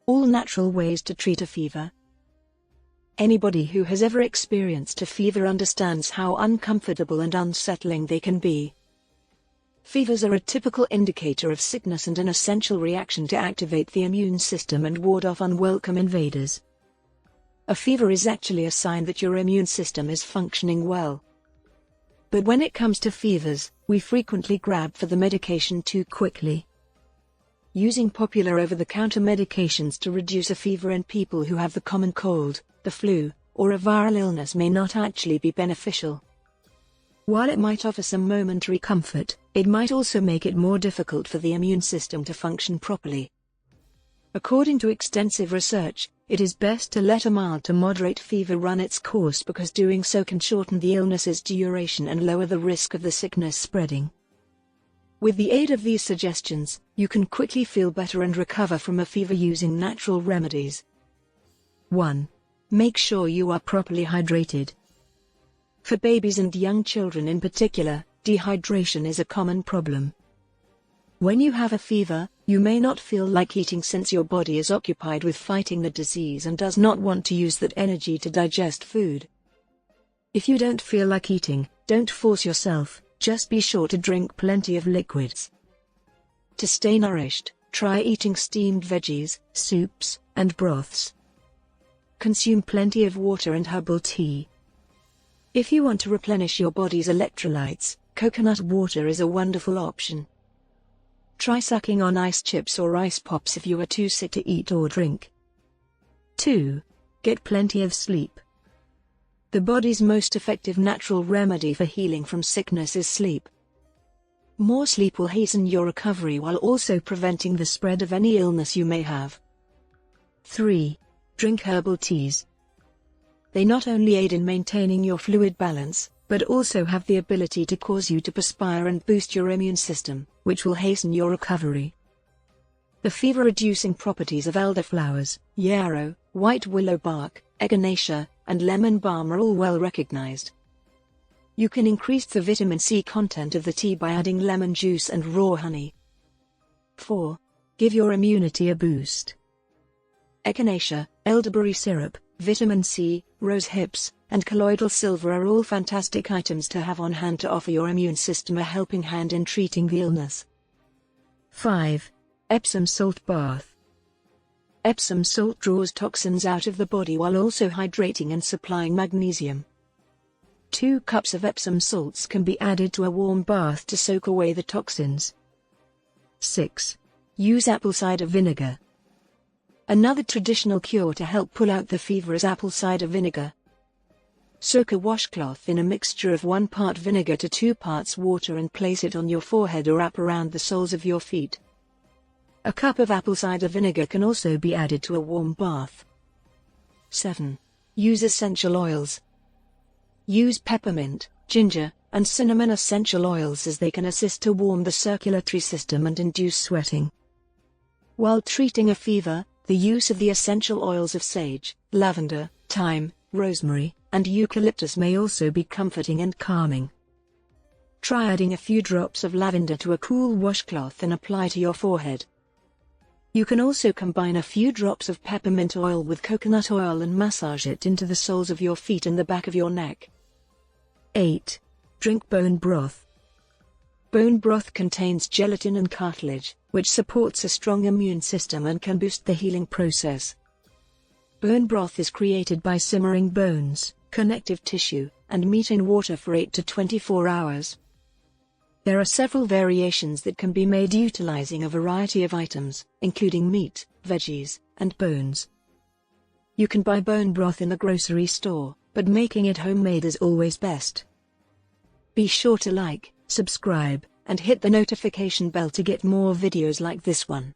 All natural ways to treat a fever. Anybody who has ever experienced a fever understands how uncomfortable and unsettling they can be. Fevers are a typical indicator of sickness and an essential reaction to activate the immune system and ward off unwelcome invaders. A fever is actually a sign that your immune system is functioning well. But when it comes to fevers, we frequently grab for the medication too quickly. Using popular over-the-counter medications to reduce a fever in people who have the common cold, the flu, or a viral illness may not actually be beneficial. While it might offer some momentary comfort, it might also make it more difficult for the immune system to function properly. According to extensive research, it is best to let a mild to moderate fever run its course because doing so can shorten the illness's duration and lower the risk of the sickness spreading. With the aid of these suggestions, you can quickly feel better and recover from a fever using natural remedies. 1. Make sure you are properly hydrated. For babies and young children in particular, dehydration is a common problem. When you have a fever, you may not feel like eating since your body is occupied with fighting the disease and does not want to use that energy to digest food. If you don't feel like eating, don't force yourself, just be sure to drink plenty of liquids. To stay nourished, try eating steamed veggies, soups, and broths. Consume plenty of water and herbal tea. If you want to replenish your body's electrolytes, coconut water is a wonderful option. Try sucking on ice chips or ice pops if you are too sick to eat or drink. 2. Get plenty of sleep. The body's most effective natural remedy for healing from sickness is sleep. More sleep will hasten your recovery while also preventing the spread of any illness you may have. 3. Drink herbal teas. They not only aid in maintaining your fluid balance, but also have the ability to cause you to perspire and boost your immune system, which will hasten your recovery. The fever-reducing properties of elderflowers, yarrow, white willow bark, echinacea, and lemon balm are all well recognized. You can increase the vitamin C content of the tea by adding lemon juice and raw honey. 4. Give your immunity a boost. Echinacea, elderberry syrup, vitamin C, rose hips, and colloidal silver are all fantastic items to have on hand to offer your immune system a helping hand in treating the illness. 5. Epsom salt bath. Epsom salt draws toxins out of the body while also hydrating and supplying magnesium. 2 cups of Epsom salts can be added to a warm bath to soak away the toxins. 6. Use apple cider vinegar. Another traditional cure to help pull out the fever is apple cider vinegar. Soak a washcloth in a mixture of 1 part vinegar to 2 parts water and place it on your forehead or wrap around the soles of your feet. A cup of apple cider vinegar can also be added to a warm bath. 7. Use essential oils. Use peppermint, ginger, and cinnamon essential oils as they can assist to warm the circulatory system and induce sweating. While treating a fever, the use of the essential oils of sage, lavender, thyme, rosemary, and eucalyptus may also be comforting and calming. Try adding a few drops of lavender to a cool washcloth and apply to your forehead. You can also combine a few drops of peppermint oil with coconut oil and massage it into the soles of your feet and the back of your neck. 8. Drink bone broth. Bone broth contains gelatin and cartilage, which supports a strong immune system and can boost the healing process. Bone broth is created by simmering bones, connective tissue, and meat in water for 8 to 24 hours. There are several variations that can be made utilizing a variety of items, including meat, veggies, and bones. You can buy bone broth in the grocery store, but making it homemade is always best. Be sure to like, subscribe, and hit the notification bell to get more videos like this one.